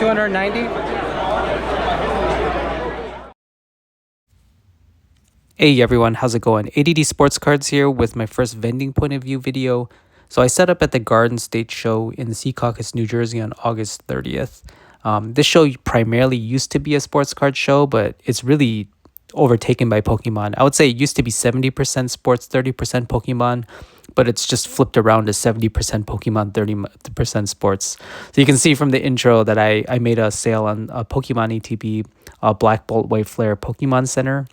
290. Hey everyone, how's it going? ADD Sports Cards here with my first vending point of view video. So I set up at the Garden State Show in Secaucus, New Jersey on August 30th. This show primarily used to be a sports card show, but it's really overtaken by Pokemon. I would say it used to be 70% sports, 30% Pokemon, but it's just flipped around to 70% Pokemon, 30% sports. So you can see from the intro that I made a sale on a Pokemon ATB, Black Bolt White Flare Pokemon Center.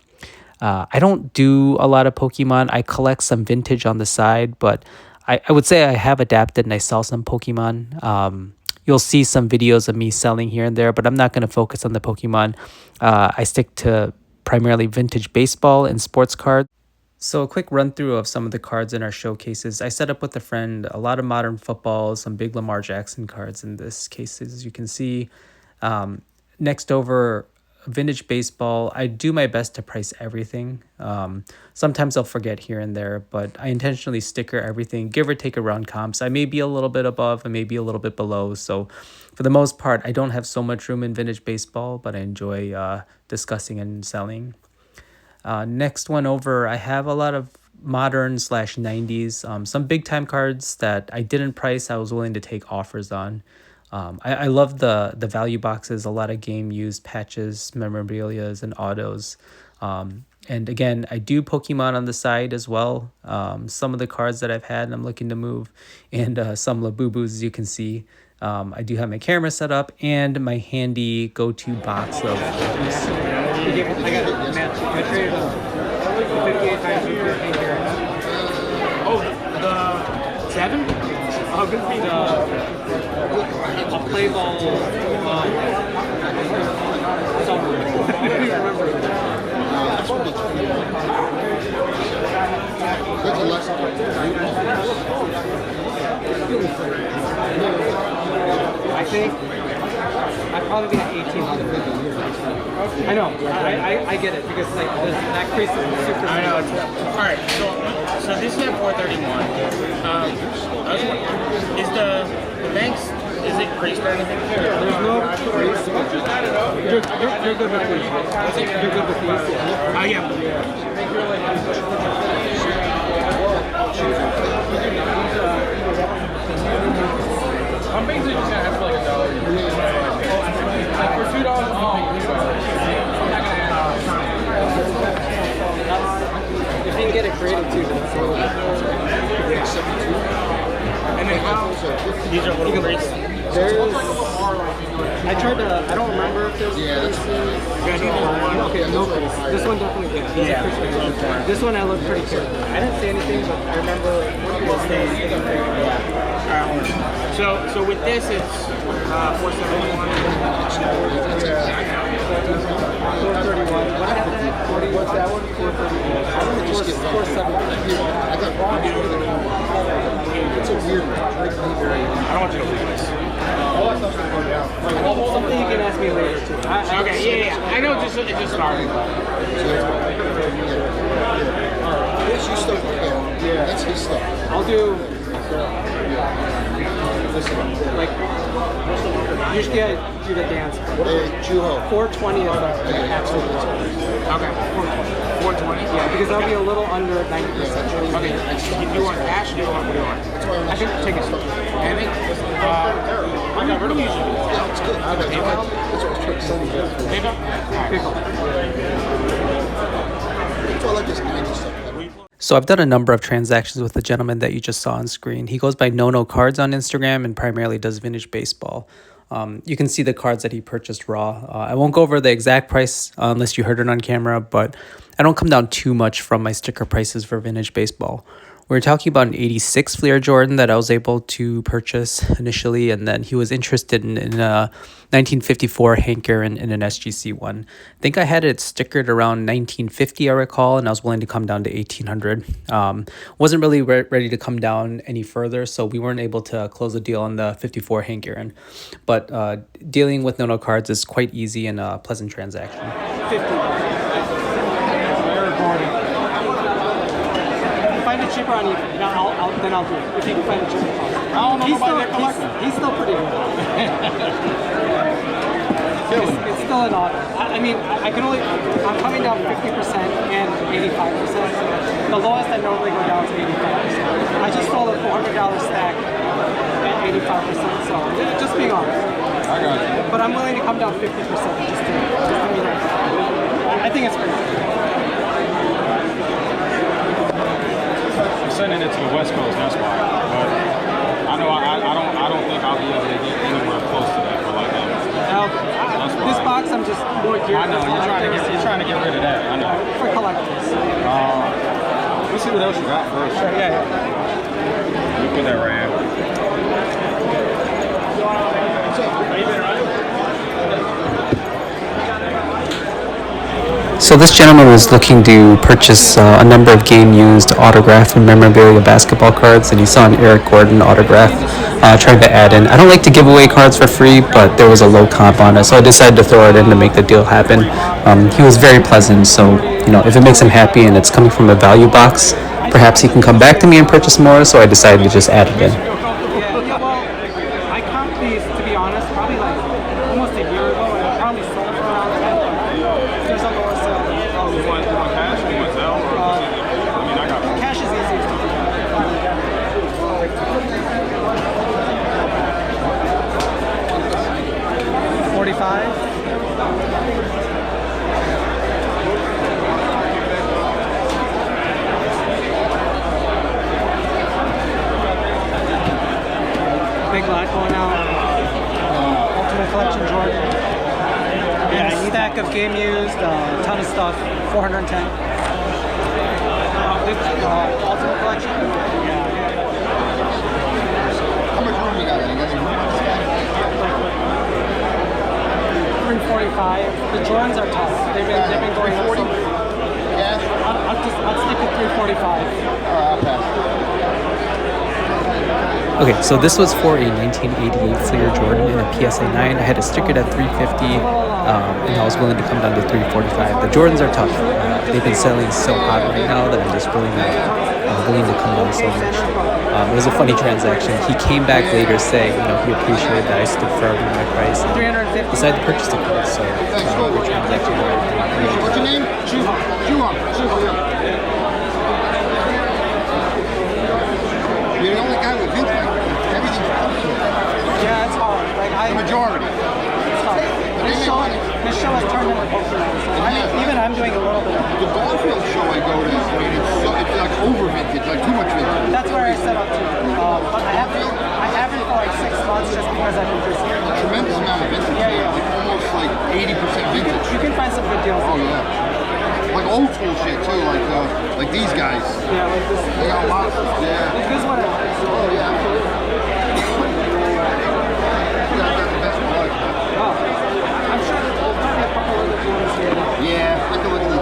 I don't do a lot of Pokemon. I collect some vintage on the side, but I would say I have adapted and I sell some Pokemon. You'll see some videos of me selling here and there, but I'm not going to focus on the Pokemon. I stick to primarily vintage baseball and sports cards. So a quick run through of some of the cards in our showcases. I set up with a friend a lot of modern football, some big Lamar Jackson cards in this case, as you can see. Next over vintage baseball. I do my best to price everything. Sometimes I'll forget here and there, but I intentionally sticker everything, give or take around comps. I may be a little bit above, I may be a little bit below. So for the most part, I don't have so much room in vintage baseball, but I enjoy discussing and selling. Next one over, I have a lot of modern / 90s, some big time cards that I didn't price. I was willing to take offers on. I love the value boxes, a lot of game used patches, memorabilias, and autos. And again, I do Pokemon on the side as well. Some of the cards that I've had and I'm looking to move, and some Labubus, as you can see. I do have my camera set up and my handy go-to box of I got it, man. I traded the 58 times with your finger. Oh, the 7? Oh, good for you. A play ball. Somewhere. I don't even remember. I think I'd probably be at 1800. I know. I get it because like that crease is super. I know. Alright, so this is at 431. Is the banks, is it creased or anything? There's no crease. You're good with these. You're good with these. Yeah. I'm basically just gonna have for like $1. For $2, If you can get it graded too, that's and then how? These are little crease. I tried to, I don't remember if there's okay, no crease. This one definitely did. Yeah. This one I looked pretty careful. I didn't see anything, but I remember So with this it's 471. 431. What happened at 40? What's that one? 431. I think it's 470. I got wrong. It's a weird one. I don't want you to lose this. Something you can ask me later too. Okay, yeah. I know it just started. That's your stuff. Yeah. That's his stuff. I'll do like usually I do the dance. Juho. 420 is the absolute lowest. Okay. 420? Yeah, because I'll be a little under 90%. Okay. Do you want cash or do you want what do you want? I can take it. And it? I got rid of usually. Yeah, it's good. PayPal? That's what I was trying to sell you. PayPal? That's why I like this 90 stuff. So I've done a number of transactions with the gentleman that you just saw on screen. He goes by No Cards on Instagram and primarily does vintage baseball. You can see the cards that he purchased raw. I won't go over the exact price unless you heard it on camera, but I don't come down too much from my sticker prices for vintage baseball. We're talking about an 86 Fleer Jordan that I was able to purchase initially, and then he was interested in a 1954 Hank Aaron in an SGC one. I think I had it stickered around 1950, I recall, and I was willing to come down to 1800. Wasn't really ready to come down any further, so we weren't able to close a deal on the 54 Hank Aaron. But dealing with No Cards is quite easy and a pleasant transaction. 50. Find it cheaper on eBay. Then I'll do it. If you can find it cheaper. I don't know about that collection. He's still pretty good. it's still an auto. I mean, I can only, I'm coming down 50% and 85%. The lowest I normally go down is 85%. I just sold a $400 stack at 85%, so just being honest. I got you. But I'm willing to come down 50% just to be honest. I think it's fair. I'm sending it to the West Coast, that's why. But I know I don't think I'll be able to get anywhere close to that for like that. This box I'm just more geared. I know you're trying to get rid of that. I know. For collectors. Let's see what else you got first. Yeah. You put that right in. So this gentleman was looking to purchase a number of game-used autograph and memorabilia basketball cards, and he saw an Eric Gordon autograph trying to add in. I don't like to give away cards for free, but there was a low comp on it, so I decided to throw it in to make the deal happen. He was very pleasant, so if it makes him happy and it's coming from a value box, perhaps he can come back to me and purchase more, so I decided to just add it in. Yeah, well, I comped these, to be honest, probably like almost a year ago, and I probably sold for around 10. There's a lower sale. You want cash or you want Zelle? I mean, I got Cash is easiest to do. 45. Big lot going out. Ultimate Collection Jordan. Yeah, stack of game used, a ton of stuff. 410. Ultimate Collection. How much room you got? You got any room on this guy? 345. The Jordans are tough. They've been going up. 40? So Yeah? I'll stick with 345. Alright, I'll pass. Okay, so this was for a 1988 Fleer Jordan in a PSA 9. I had it stickered at 350, and I was willing to come down to 345. The Jordans are tough. They've been selling so hot right now that I'm just willing to come down so much. It was a funny transaction. He came back later saying, he appreciated that I stood firm in my price and 350. decided to purchase the card. So the transaction went. What's your name? Juhan. You're the only guy with vintage. Everything's awesome. Yeah, it's hard. The majority. It's hard. This show has turned into Pokemon. So even I'm doing a little bit of it. The Garfield show I go to, I mean, it's like over vintage, like too much vintage. That's where I set up to. But I haven't for like 6 months just because I've been busy. Tremendous amount of vintage. Yeah. Like almost like 80% vintage. You can find some good deals. Oh yeah. Like old school shit too, like these guys. Yeah, like this. They got a lot. Yeah. This is what it is. Oh yeah, absolutely. That's the best one. Oh, I'm sure there's probably a couple other ones here. Yeah, I can look at the.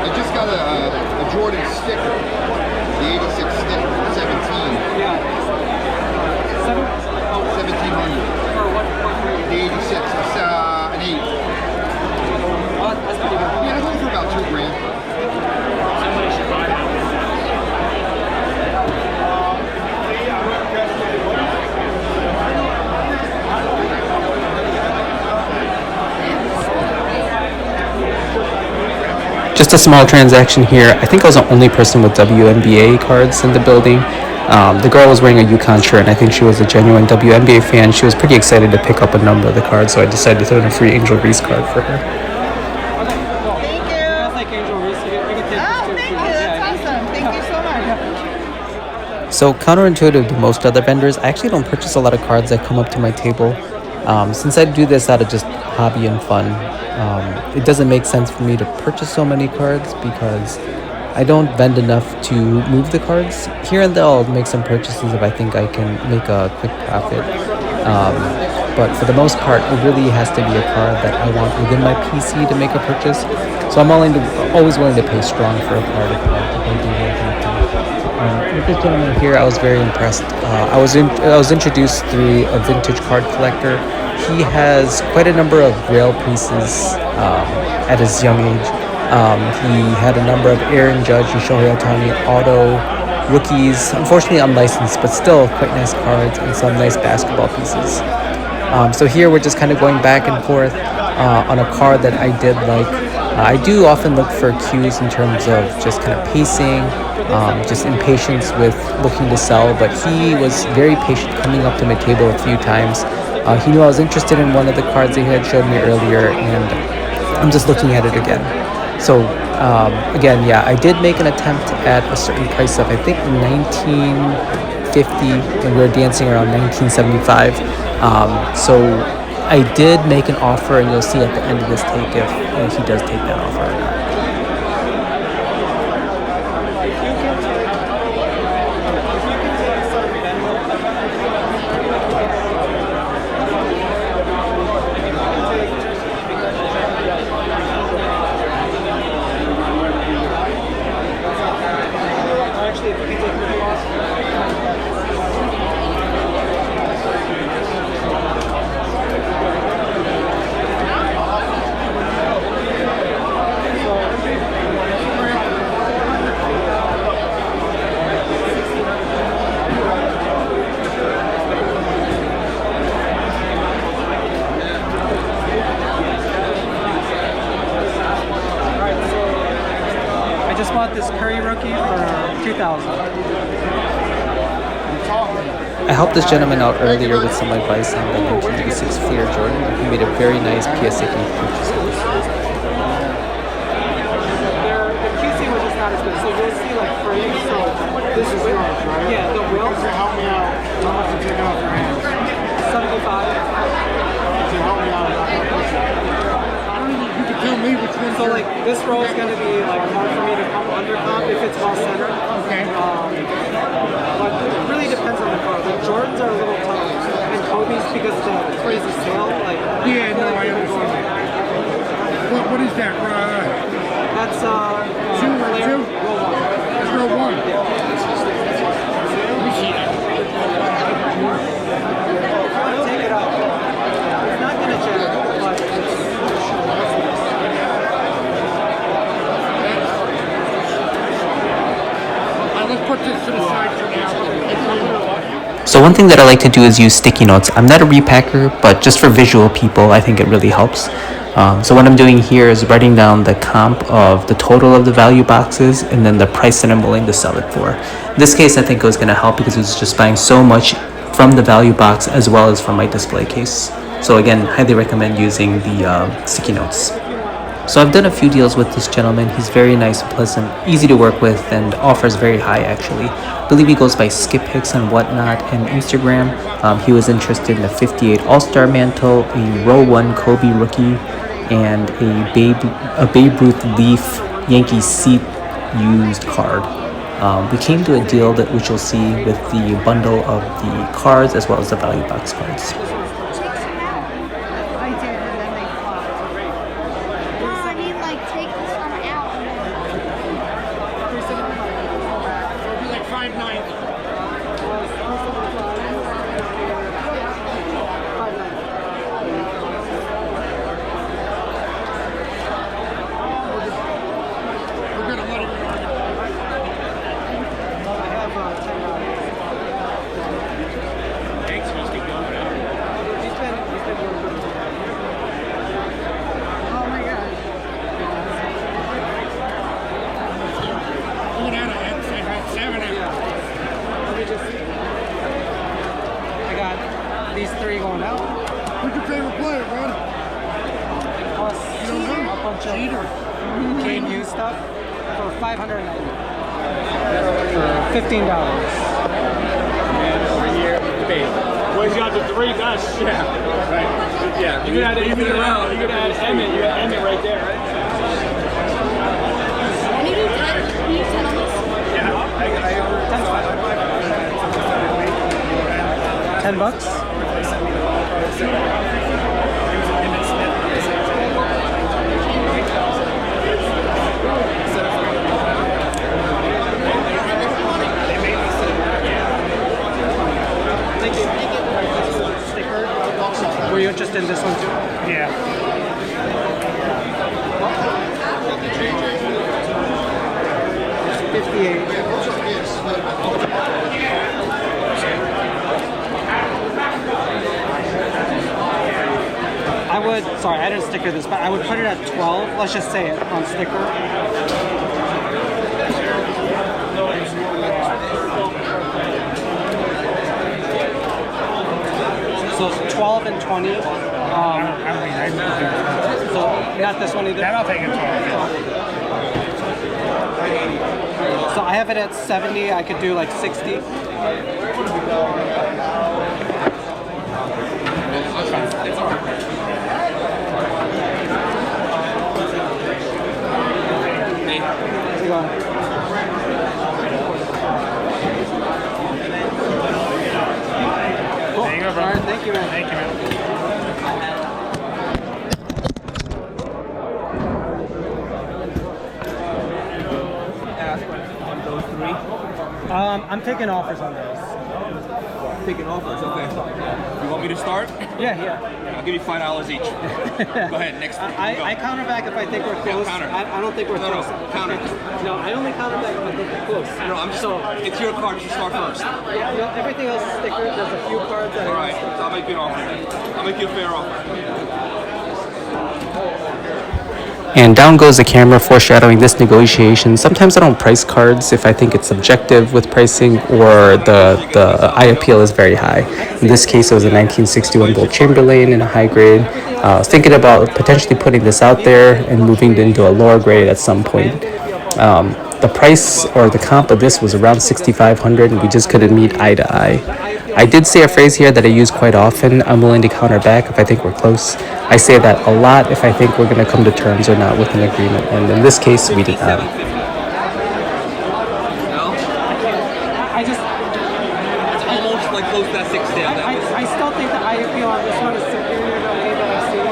I just got a Jordan sticker, the 86 sticker, 17. Yeah. 1700. For what grade? The 86, it's an 8. Oh, that's pretty good. Yeah, I went for about $2,000. Just a small transaction here. I think I was the only person with WNBA cards in the building. The girl was wearing a UConn shirt, and I think she was a genuine WNBA fan. She was pretty excited to pick up a number of the cards, so I decided to throw in a free Angel Reese card for her. Thank you. That's like Angel Reese. You can take Oh, this thank too. you. That's awesome. Thank you so much. So counterintuitive to most other vendors, I actually don't purchase a lot of cards that come up to my table. Since I do this out of just hobby and fun, it doesn't make sense for me to purchase so many cards because I don't vend enough to move the cards. Here and there I'll make some purchases if I think I can make a quick profit. But for the most part, it really has to be a card that I want within my PC to make a purchase. So I'm always willing to pay strong for a card if I do work on it. With this gentleman here, I was very impressed. I was introduced through a vintage card collector. He has quite a number of Grail pieces at his young age. He had a number of Aaron Judge and Shohei Ohtani auto rookies. Unfortunately, unlicensed, but still quite nice cards and some nice basketball pieces. So here we're just kind of going back and forth on a card that I did like. I do often look for cues in terms of just kind of pacing, just impatience with looking to sell, but he was very patient coming up to my table a few times. He knew I was interested in one of the cards that he had showed me earlier, and I'm just looking at it again. So again, yeah, I did make an attempt at a certain price of, I think, 1950, and we were dancing around 1975. So I did make an offer, and you'll see at the end of this take if he does take that offer or not. I just bought this Curry rookie for $2,000. I helped this gentleman out earlier with some advice on the 1986 Fleer Jordan. He made a very nice PSA purchase. The QC was just not as good. So you'll see like frames. So this is yours, right? Yeah, the wheels. Help me out. How much you taking off your hands? 75. To help me out. You can tell me which one. So like this row is going to be like hard for me to come under comp if it's well centered. Okay. But it really depends on the car. Like Jordans are a little tough, and Kobe's because the crazy sale. Like Yeah, no, I understand. What is that? That's Two? Fleer row one. That's row one. Let me see that. Take it out. It's not going to jam, but Let's put this to the side for now. So one thing that I like to do is use sticky notes. I'm not a repacker, but just for visual people, I think it really helps. So what I'm doing here is writing down the comp of the total of the value boxes and then the price that I'm willing to sell it for. In this case, I think it was going to help because it was just buying so much from the value box as well as from my display case. So again, highly recommend using the sticky notes. So I've done a few deals with this gentleman. He's very nice and pleasant, easy to work with, and offers very high actually. I believe he goes by Skip Hicks and whatnot and Instagram. He was interested in a 58 All-Star mantle, a row 1 Kobe rookie, and a Babe Ruth Leaf Yankee seat used card. We came to a deal which you'll see with the bundle of the cards as well as the value box cards. I did, and then they flopped. No, I mean like take this one out and then. It'll be like 5.9. We're gonna let it go. Oh my gosh. Look at that, I had 7 after. let me just. I got these 3 going out. Who's your favorite player, bud? Plus You don't know? a bunch of Cheater. game used stuff for $590. For $15. Over here, big. Well, you got the 3 best. Yeah. Right. Yeah. You could add even around. You could add Emmett. You got Emmett right there, right? Can you do 10? Can you 10 on this? Yeah. $10. Were you interested in this one too? Yeah. It's 58. would, sorry, I didn't sticker this, but I would put it at 12. Let's just say it on sticker. So 12 and 20. So not this one either. Then I'll take a 12. So I have it at 70. I could do like 60. How's it going? Cool. There you go, bro. All right, thank you, man. Thank you, man. I'm taking offers on those. Taking offers, okay. You want me to start? Yeah. I'll give you $5 each. Go ahead, next. I counter back if I think we're close. counter. I don't think we're No, close. counter. No, I only counter back if I think we're close. No, I'm so. It's your card. You start first. Yeah, no, everything else is sticker. There's a few cards that All are right. So I'll make you an offer. I'll make you a fair offer. And down goes the camera, foreshadowing this negotiation. Sometimes I don't price cards if I think it's subjective with pricing or the eye appeal is very high. In this case, it was a 1961 Gold Chamberlain in a high grade. I was thinking about potentially putting this out there and moving it into a lower grade at some point. The price or the comp of this was around $6,500 and we just couldn't meet eye to eye. I did say a phrase here that I use quite often. I'm willing to counter back if I think we're close. I say that a lot if I think we're going to come to terms or not with an agreement. And in this case, we did not. No? I just, It's almost like close to that 6 down. I still think the eye appeal on this one is superior to any that I've seen.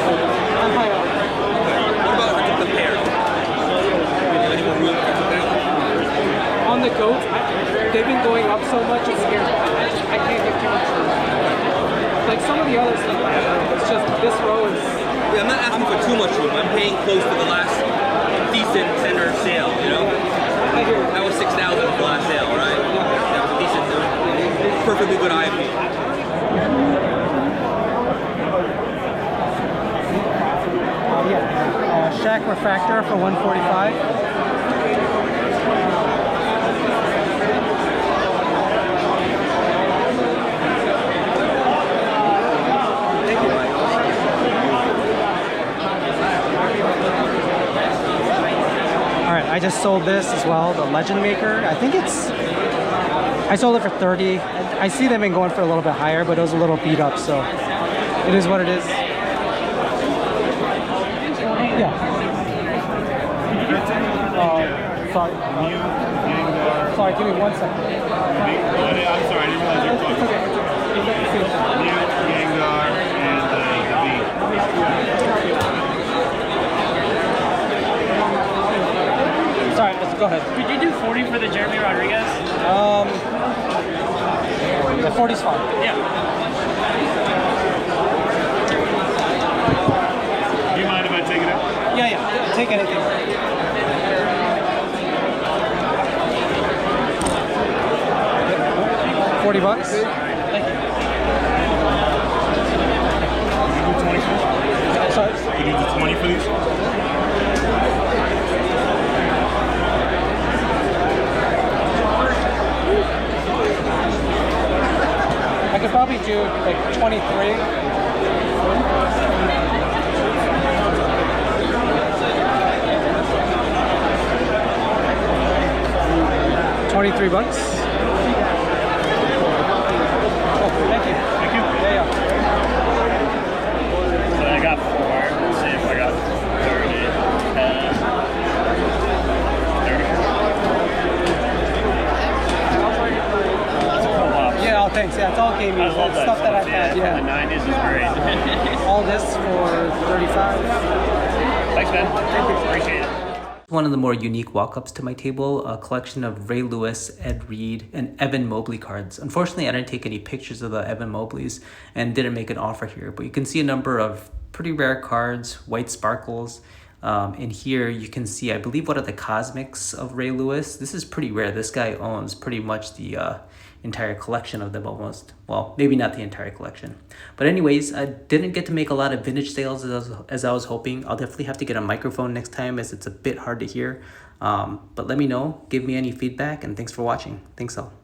So I'm high up. What about if I took the pair? Any more room if I took that? On the goats, they've been going up so much, it's scary. I can't get too much room. Like some of the other stuff, it's just this row is. Yeah, I'm not asking for too much room. I'm paying close to the last decent center sale, you know? I hear you. That was 6,000 for the last sale, right? That was a decent, perfectly good eye appeal. Shack Refractor for 145. Alright, I just sold this as well, the Legend Maker. I think I sold it for 30. I see them been going for a little bit higher, but it was a little beat up, so it is what it is. Yeah. Sorry. Sorry, give me 1 second. I'm sorry, I didn't realize you were talking. Newt, Gengar, and the Sorry, let's go ahead. Could you do 40 for the Jeremy Rodriguez? The 40's fine. Yeah. Do you mind if I take it out? Yeah. Take anything. $40. Thank you. Can you do 20 for these? Sorry. Can you do 20 for these? I could probably do like 23. $23. Oh, thank you. Thank you. Yeah. So I got 4. Let's see if I got 30. 30. Yeah, oh, thanks. Yeah, it's all game I use. love It's that stuff that I've had. The Yeah. 90s is great. All this for 35. Thanks, man. Appreciate it. One of the more unique walk-ups to my table, a collection of Ray Lewis, Ed Reed, and Evan Mobley cards. Unfortunately, I didn't take any pictures of the Evan Mobleys and didn't make an offer here, but you can see a number of pretty rare cards, white sparkles. And here you can see, I believe, one of the Cosmics of Ray Lewis. This is pretty rare. This guy owns pretty much the entire collection of them almost. Well, maybe not the entire collection. But anyways, I didn't get to make a lot of vintage sales as I was hoping. I'll definitely have to get a microphone next time as it's a bit hard to hear. But let me know, give me any feedback, and thanks for watching. Thanks all.